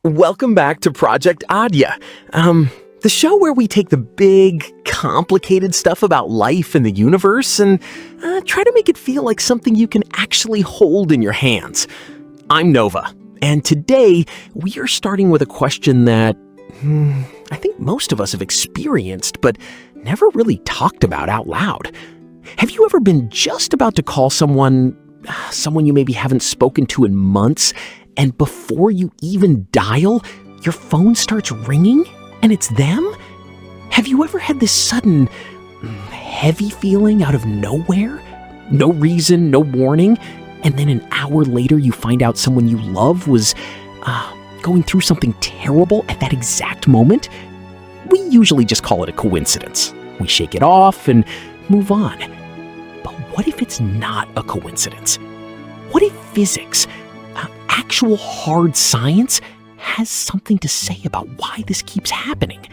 Welcome back to Project-Adya, the show where we take the big, complicated stuff about life and the universe and try to make it feel like something you can actually hold in your hands. I'm Nova, and today we are starting with a question that I think most of us have experienced but never really talked about out loud. Have you ever been just about to call someone you maybe haven't spoken to in months, and before you even dial, your phone starts ringing and it's them? Have you ever had this sudden, heavy feeling out of nowhere? No reason, no warning, and then an hour later you find out someone you love was going through something terrible at that exact moment? We usually just call it a coincidence. We shake it off and move on. But what if it's not a coincidence? What if physics, actual hard science, has something to say about why this keeps happening?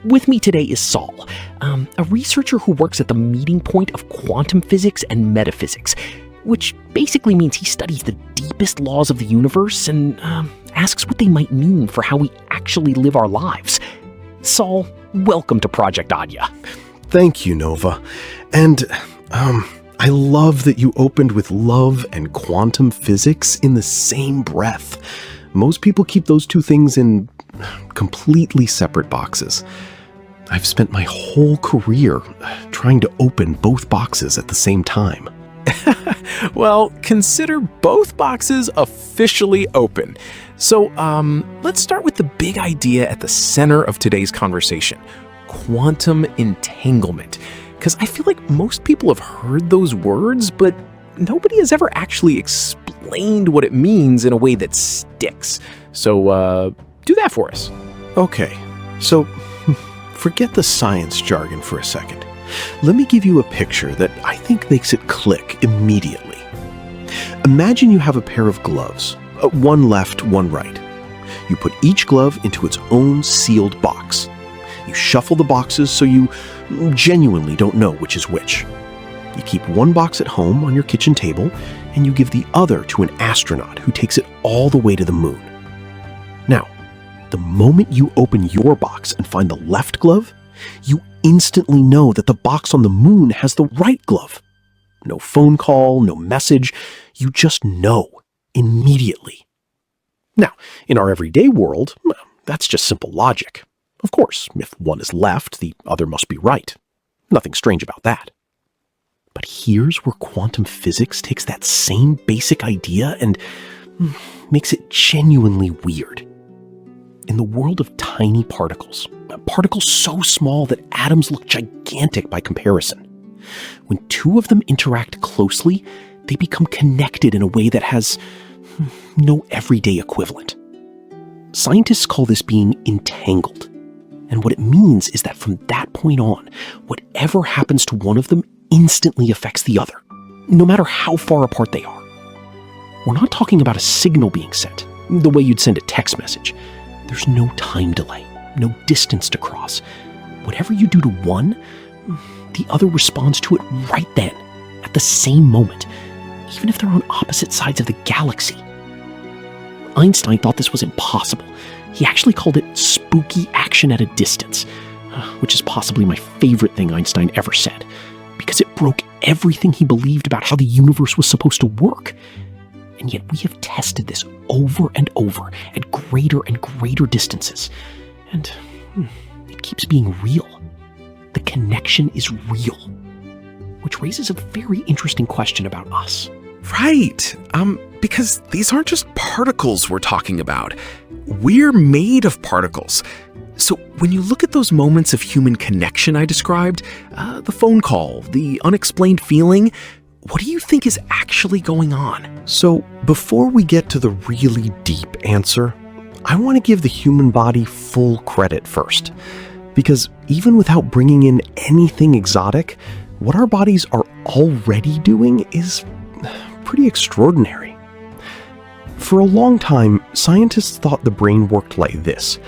With me today is Saul, a researcher who works at the meeting point of quantum physics and metaphysics, which basically means he studies the deepest laws of the universe and asks what they might mean for how we actually live our lives. Saul, welcome to Project-Adya. Thank you, Nova. And I love that you opened with love and quantum physics in the same breath. Most people keep those two things in completely separate boxes. I've spent my whole career trying to open both boxes at the same time. Well, consider both boxes officially open. So let's start with the big idea at the center of today's conversation: quantum entanglement. Because I feel like most people have heard those words, but nobody has ever actually explained what it means in a way that sticks. So do that for us. Okay, so forget the science jargon for a second. Let me give you a picture that I think makes it click immediately. Imagine you have a pair of gloves, one left, one right. You put each glove into its own sealed box. You shuffle the boxes so you genuinely don't know which is which. You keep one box at home on your kitchen table, and you give the other to an astronaut who takes it all the way to the moon. Now, the moment you open your box and find the left glove, you instantly know that the box on the moon has the right glove. No phone call, no message, you just know immediately. Now, in our everyday world, that's just simple logic. Of course, if one is left, the other must be right. Nothing strange about that. But here's where quantum physics takes that same basic idea and makes it genuinely weird. In the world of tiny particles so small that atoms look gigantic by comparison, when two of them interact closely, they become connected in a way that has no everyday equivalent. Scientists call this being entangled. And what it means is that from that point on, whatever happens to one of them instantly affects the other, no matter how far apart they are. We're not talking about a signal being sent, the way you'd send a text message. There's no time delay, no distance to cross. Whatever you do to one, the other responds to it right then, at the same moment, even if they're on opposite sides of the galaxy. Einstein thought this was impossible. He actually called it spooky action at a distance, which is possibly my favorite thing Einstein ever said, because it broke everything he believed about how the universe was supposed to work. And yet we have tested this over and over at greater and greater distances. And it keeps being real. The connection is real. Which raises a very interesting question about us. Right. Because these aren't just particles we're talking about. We're made of particles. So when you look at those moments of human connection I described, the phone call, the unexplained feeling, what do you think is actually going on? So before we get to the really deep answer, I want to give the human body full credit first. Because even without bringing in anything exotic, what our bodies are already doing is pretty extraordinary. For a long time, scientists thought the brain worked like this.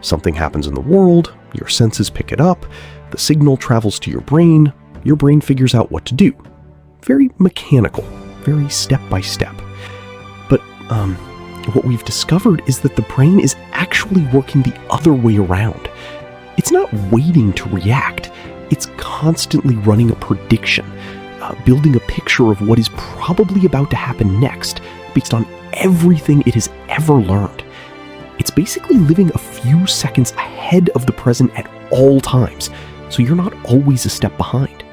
Something happens in the world, your senses pick it up, the signal travels to your brain figures out what to do. Very mechanical, very step by step. But What we've discovered is that the brain is actually working the other way around. It's not waiting to react. It's constantly running a prediction, building a picture of what is probably about to happen next based on everything it has ever learned. It's basically living a few seconds ahead of the present at all times, so you're not always a step behind.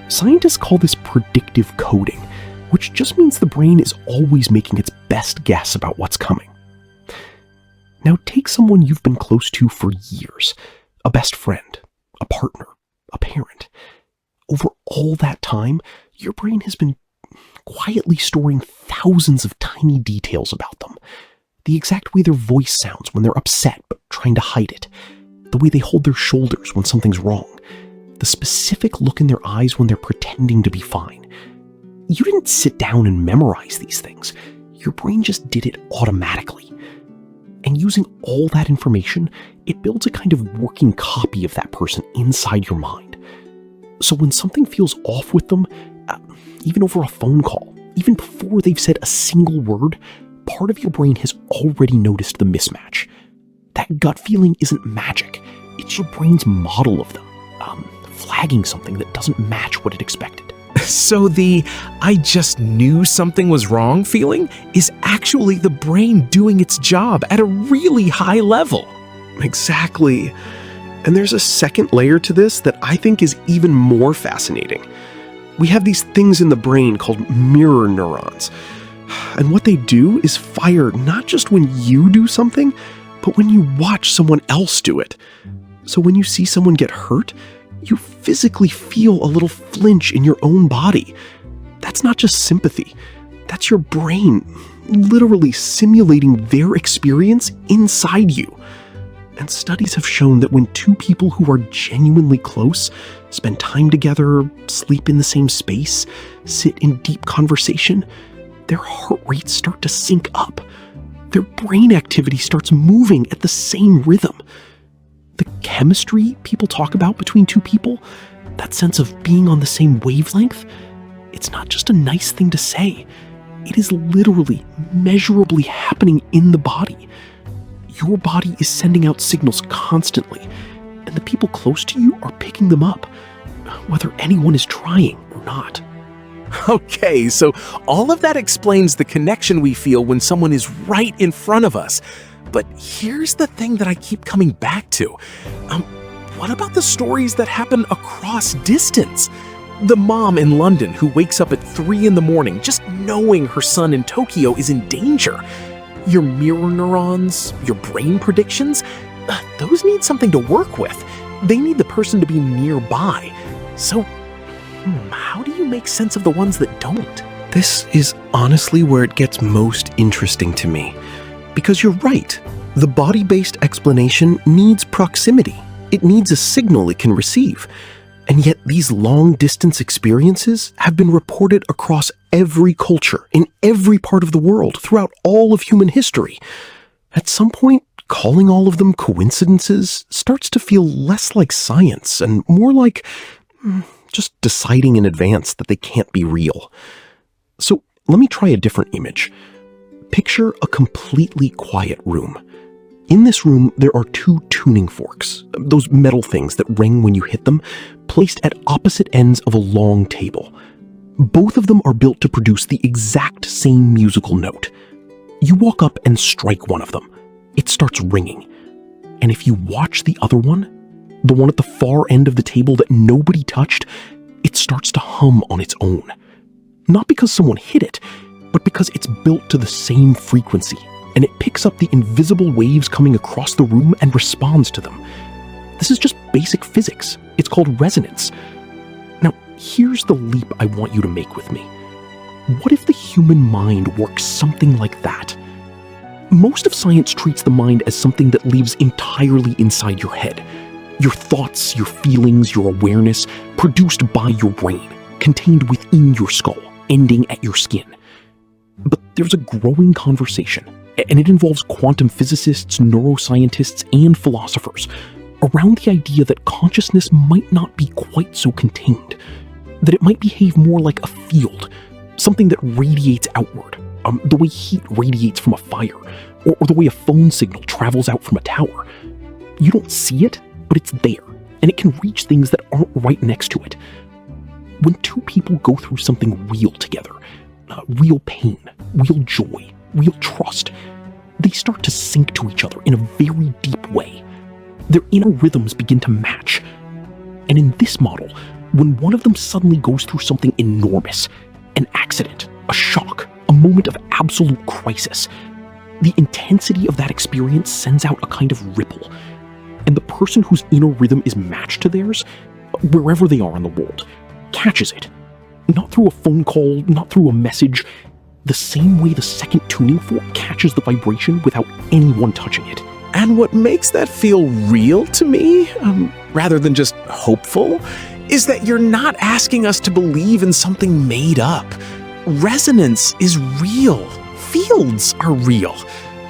Scientists call this predictive coding, which just means the brain is always making its best guess about what's coming. Now take someone you've been close to for years, a best friend, a partner, a parent. Over all that time, your brain has been quietly storing thousands of tiny details about them. The exact way their voice sounds when they're upset but trying to hide it. The way they hold their shoulders when something's wrong. The specific look in their eyes when they're pretending to be fine. You didn't sit down and memorize these things. Your brain just did it automatically. And using all that information, it builds a kind of working copy of that person inside your mind. So when something feels off with them, even over a phone call, even before they've said a single word, part of your brain has already noticed the mismatch. That gut feeling isn't magic. It's your brain's model of them, flagging something that doesn't match what it expected. So the "I just knew something was wrong" feeling is actually the brain doing its job at a really high level. Exactly. And there's a second layer to this that I think is even more fascinating. We have these things in the brain called mirror neurons. And what they do is fire not just when you do something, but when you watch someone else do it. So when you see someone get hurt, you physically feel a little flinch in your own body. That's not just sympathy. That's your brain literally simulating their experience inside you. And studies have shown that when two people who are genuinely close spend time together, sleep in the same space, sit in deep conversation, their heart rates start to sync up. Their brain activity starts moving at the same rhythm. The chemistry people talk about between two people, that sense of being on the same wavelength, it's not just a nice thing to say. It is literally, measurably happening in the body. Your body is sending out signals constantly, and the people close to you are picking them up, whether anyone is trying or not. Okay, so all of that explains the connection we feel when someone is right in front of us. But here's the thing that I keep coming back to. What about the stories that happen across distance? The mom in London who wakes up at 3 a.m. just knowing her son in Tokyo is in danger. Your mirror neurons, your brain predictions, those need something to work with. They need the person to be nearby. So, how do you make sense of the ones that don't? This is honestly where it gets most interesting to me. Because you're right, the body-based explanation needs proximity. It needs a signal it can receive. And yet these long-distance experiences have been reported across every culture, in every part of the world, throughout all of human history. At some point, calling all of them coincidences starts to feel less like science and more like just deciding in advance that they can't be real. So let me try a different image. Picture a completely quiet room. In this room, there are 2 tuning forks, those metal things that ring when you hit them, placed at opposite ends of a long table. Both of them are built to produce the exact same musical note. You walk up and strike one of them. It starts ringing. And if you watch the other one, the one at the far end of the table that nobody touched, it starts to hum on its own. Not because someone hit it, but because it's built to the same frequency, and it picks up the invisible waves coming across the room and responds to them. This is just basic physics. It's called resonance. Now, here's the leap I want you to make with me. What if the human mind works something like that? Most of science treats the mind as something that lives entirely inside your head. Your thoughts, your feelings, your awareness, produced by your brain, contained within your skull, ending at your skin. But there's a growing conversation, and it involves quantum physicists, neuroscientists, and philosophers, around the idea that consciousness might not be quite so contained, that it might behave more like a field, something that radiates outward, the way heat radiates from a fire, or the way a phone signal travels out from a tower. You don't see it, but it's there, and it can reach things that aren't right next to it. When two people go through something real together, real pain, real joy, real trust, they start to sync to each other in a very deep way. Their inner rhythms begin to match. And in this model, when one of them suddenly goes through something enormous, an accident, a shock, a moment of absolute crisis, the intensity of that experience sends out a kind of ripple. And the person whose inner rhythm is matched to theirs, wherever they are in the world, catches it. Not through a phone call, not through a message, the same way the second tuning fork catches the vibration without anyone touching it. And what makes that feel real to me, rather than just hopeful, is that you're not asking us to believe in something made up. Resonance is real. Fields are real.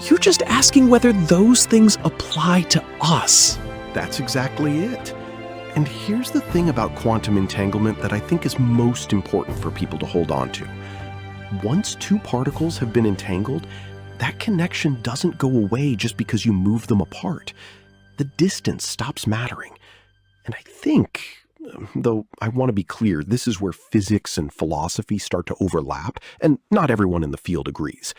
You're just asking whether those things apply to us. That's exactly it. And here's the thing about quantum entanglement that I think is most important for people to hold on to. Once two particles have been entangled, that connection doesn't go away just because you move them apart. The distance stops mattering. And I think, though I want to be clear, this is where physics and philosophy start to overlap, and not everyone in the field agrees.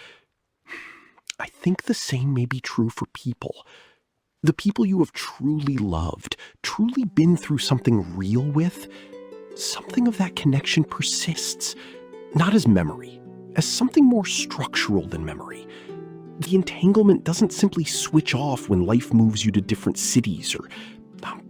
I think the same may be true for people. The people you have truly loved, truly been through something real with, something of that connection persists, not as memory, as something more structural than memory. The entanglement doesn't simply switch off when life moves you to different cities or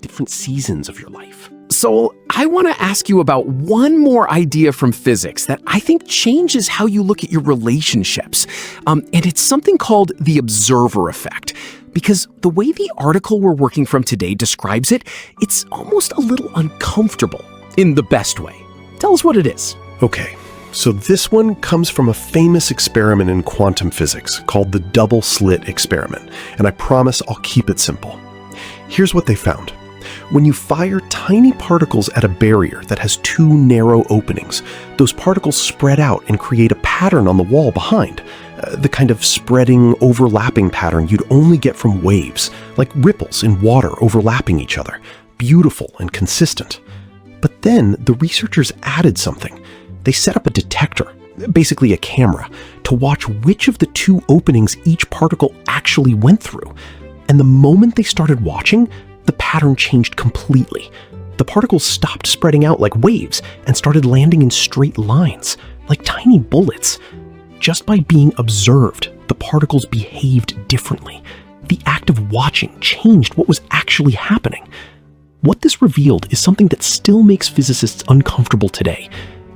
different seasons of your life. So I want to ask you about one more idea from physics that I think changes how you look at your relationships. And it's something called the observer effect. Because the way the article we're working from today describes it, it's almost a little uncomfortable in the best way. Tell us what it is. Okay, so this one comes from a famous experiment in quantum physics called the double slit experiment, and I promise I'll keep it simple. Here's what they found. When you fire tiny particles at a barrier that has two narrow openings, those particles spread out and create a pattern on the wall behind, the kind of spreading, overlapping pattern you'd only get from waves, like ripples in water overlapping each other, beautiful and consistent. But then the researchers added something. They set up a detector, basically a camera, to watch which of the two openings each particle actually went through. And the moment they started watching, the pattern changed completely. The particles stopped spreading out like waves and started landing in straight lines, like tiny bullets. Just by being observed, the particles behaved differently. The act of watching changed what was actually happening. What this revealed is something that still makes physicists uncomfortable today.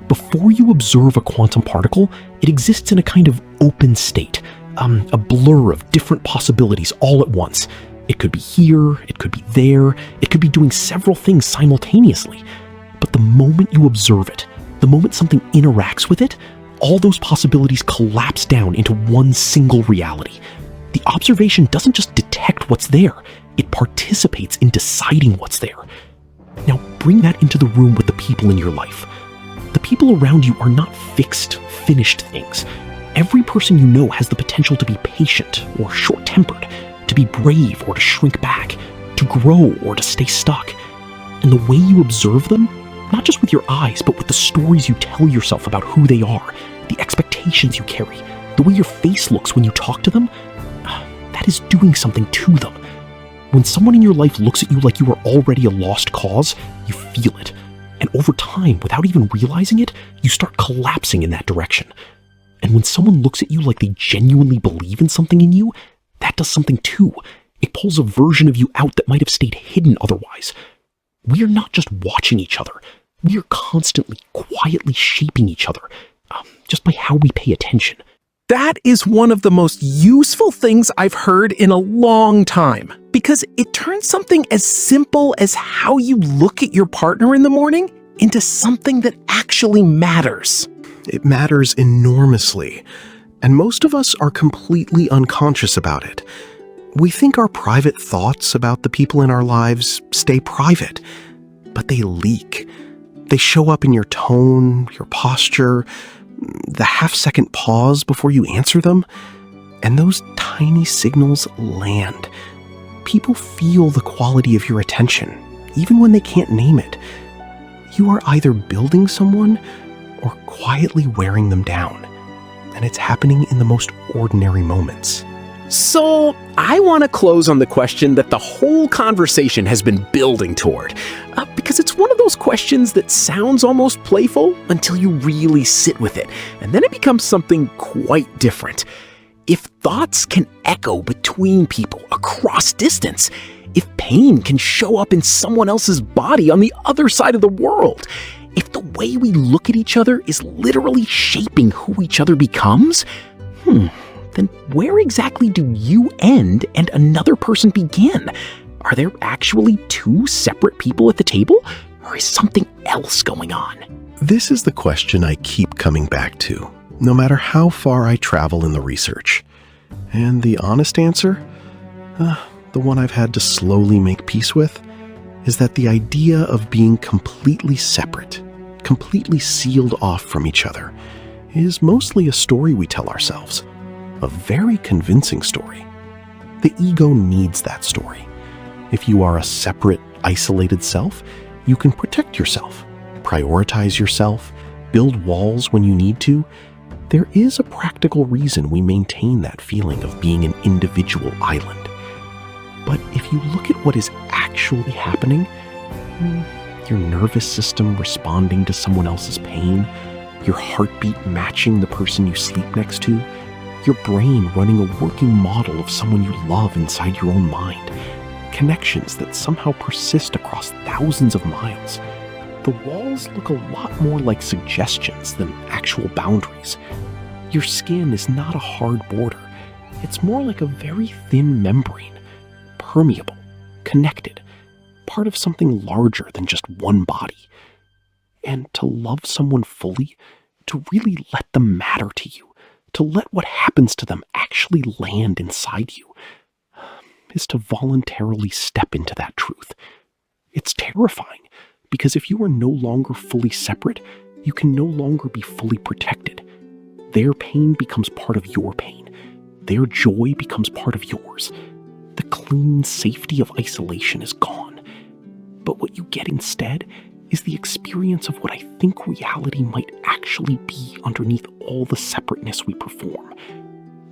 Before you observe a quantum particle, it exists in a kind of open state, a blur of different possibilities all at once. It could be here, it could be there, it could be doing several things simultaneously. But the moment you observe it, the moment something interacts with it, all those possibilities collapse down into one single reality. The observation doesn't just detect what's there, it participates in deciding what's there. Now bring that into the room with the people in your life. The people around you are not fixed, finished things. Every person you know has the potential to be patient or short-tempered, to be brave or to shrink back, to grow or to stay stuck. And the way you observe them, not just with your eyes, but with the stories you tell yourself about who they are, the expectations you carry, the way your face looks when you talk to them, that is doing something to them. When someone in your life looks at you like you are already a lost cause, you feel it. And over time, without even realizing it, you start collapsing in that direction. And when someone looks at you like they genuinely believe in something in you, that does something too. It pulls a version of you out that might have stayed hidden otherwise. We are not just watching each other. We are constantly, quietly shaping each other, just by how we pay attention. That is one of the most useful things I've heard in a long time, because it turns something as simple as how you look at your partner in the morning into something that actually matters. It matters enormously, and most of us are completely unconscious about it. We think our private thoughts about the people in our lives stay private, but they leak. They show up in your tone, your posture, the half-second pause before you answer them, and those tiny signals land. People feel the quality of your attention, even when they can't name it. You are either building someone or quietly wearing them down, and it's happening in the most ordinary moments. So, I want to close on the question that the whole conversation has been building toward, because it's one of those questions that sounds almost playful until you really sit with it, and then it becomes something quite different. If thoughts can echo between people across distance, if pain can show up in someone else's body on the other side of the world, if the way we look at each other is literally shaping who each other becomes, then where exactly do you end and another person begin? Are there actually two separate people at the table, or is something else going on? This is the question I keep coming back to, no matter how far I travel in the research. And the honest answer, the one I've had to slowly make peace with, is that the idea of being completely separate, completely sealed off from each other, is mostly a story we tell ourselves. A very convincing story. The ego needs that story. If you are a separate, isolated self, you can protect yourself, prioritize yourself, build walls when you need to. There is a practical reason we maintain that feeling of being an individual island. But if you look at what is actually happening, your nervous system responding to someone else's pain, your heartbeat matching the person you sleep next to, your brain running a working model of someone you love inside your own mind, connections that somehow persist across thousands of miles. The walls look a lot more like suggestions than actual boundaries. Your skin is not a hard border. It's more like a very thin membrane, permeable, connected, part of something larger than just one body. And to love someone fully, to really let them matter to you, to let what happens to them actually land inside you, is to voluntarily step into that truth. It's terrifying, because if you are no longer fully separate, you can no longer be fully protected. Their pain becomes part of your pain. Their joy becomes part of yours. The clean safety of isolation is gone. But what you get instead is the experience of what I think reality might actually be underneath all the separateness we perform.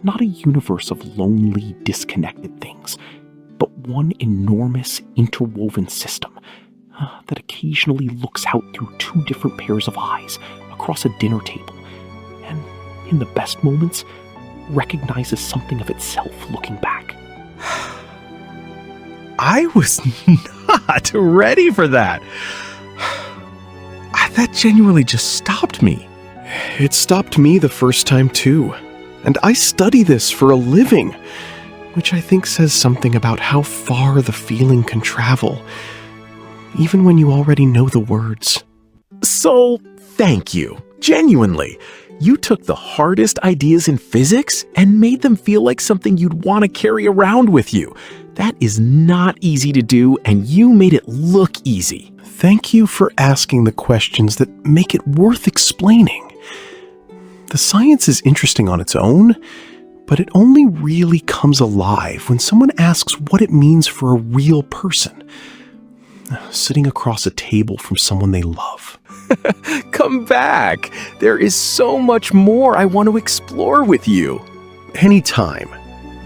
Not a universe of lonely, disconnected things, but one enormous, interwoven system that occasionally looks out through two different pairs of eyes across a dinner table, and in the best moments, recognizes something of itself looking back. I was not ready for that. That genuinely just stopped me. It stopped me the first time too. And I study this for a living, which I think says something about how far the feeling can travel, even when you already know the words. So, thank you. Genuinely. You took the hardest ideas in physics and made them feel like something you'd want to carry around with you. That is not easy to do, and you made it look easy. Thank you for asking the questions that make it worth explaining. The science is interesting on its own, but it only really comes alive when someone asks what it means for a real person, sitting across a table from someone they love. Come back. There is so much more I want to explore with you. Anytime,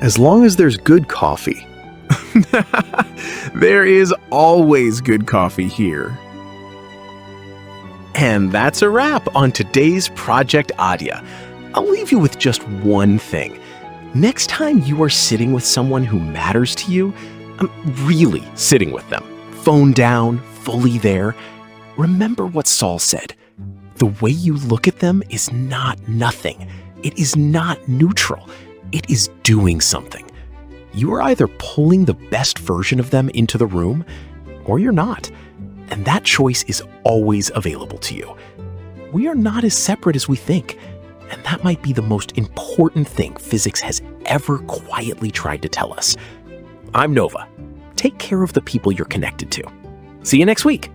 as long as there's good coffee. There is always good coffee here. And that's a wrap on today's Project-Adya. I'll leave you with just one thing. Next time you are sitting with someone who matters to you, really sitting with them, phone down, fully there, remember what Saul said. The way you look at them is not nothing. It is not neutral. It is doing something. You are either pulling the best version of them into the room, or you're not. And that choice is always available to you. We are not as separate as we think, and that might be the most important thing physics has ever quietly tried to tell us. I'm Nova. Take care of the people you're connected to. See you next week.